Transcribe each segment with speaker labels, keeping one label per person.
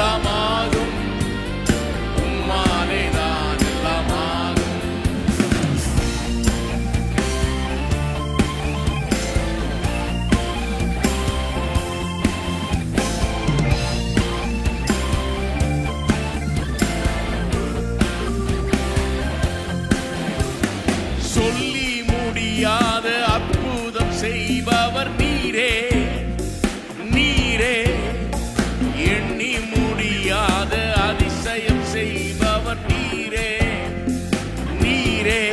Speaker 1: எல்லாமாகும் உம்மாலே தான் எல்லாமாகும். சொல்லி முடியாத அற்புதம் செய்பவர் நீரே நீரே, எண்ணி முடியாத அதிசயம் செய்பவர் நீரே நீரே,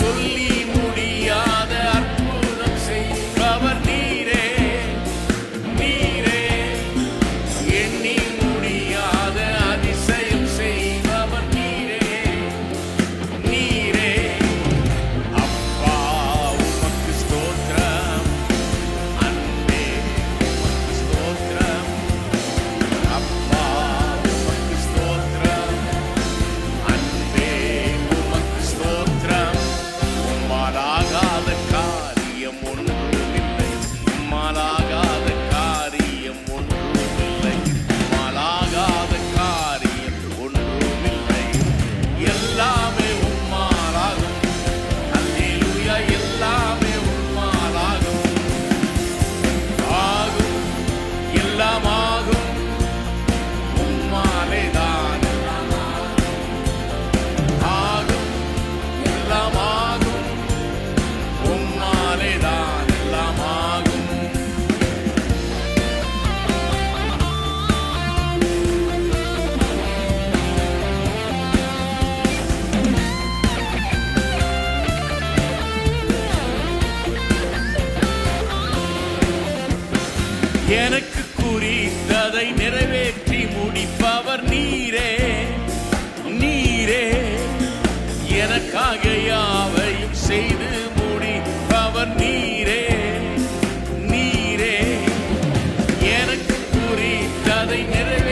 Speaker 1: சொல்லி முடியாத அற்புதம் செய்பவர் நீரே நீரே, எண்ணி முடியாத அதிசயம் செய்பவர் நீரே நீரே. அப்பா உமக்கு ஸ்தோத்திரம், அன்பே உமக்கு ஸ்தோத்திரம், அப்பா உமக்கு ஸ்தோத்திரம், அன்பே உமக்கு ஸ்தோத்திரம். உம்மாலாகாத காரியம் ஒன்றுமில்லை, உம்மாலாகாத காரியம் ஒன்றுமில்லை, உம்மாலாகாத காரியம் ஒன்றுமில்லை. எல்லாமே உம்மாலாகும், அல்லேலூயா, எல்லாமே உம்மாலாகும். ஆகும், எல்லாமாகும், உம்மாலே தான் எல்லாமாகும். ஆகும், எல்லாமாகும், உம்மாலே தான் எல்லாமாகும். எனக்கு குறித்ததை நிறைவேற்றி முடிப்பவர் நீரே நீரே, எனக்காக யாவையும் செய்து முடிப்பவர் நீரே நீரே, எனக்கு குறித்ததை நிறைவேற்றி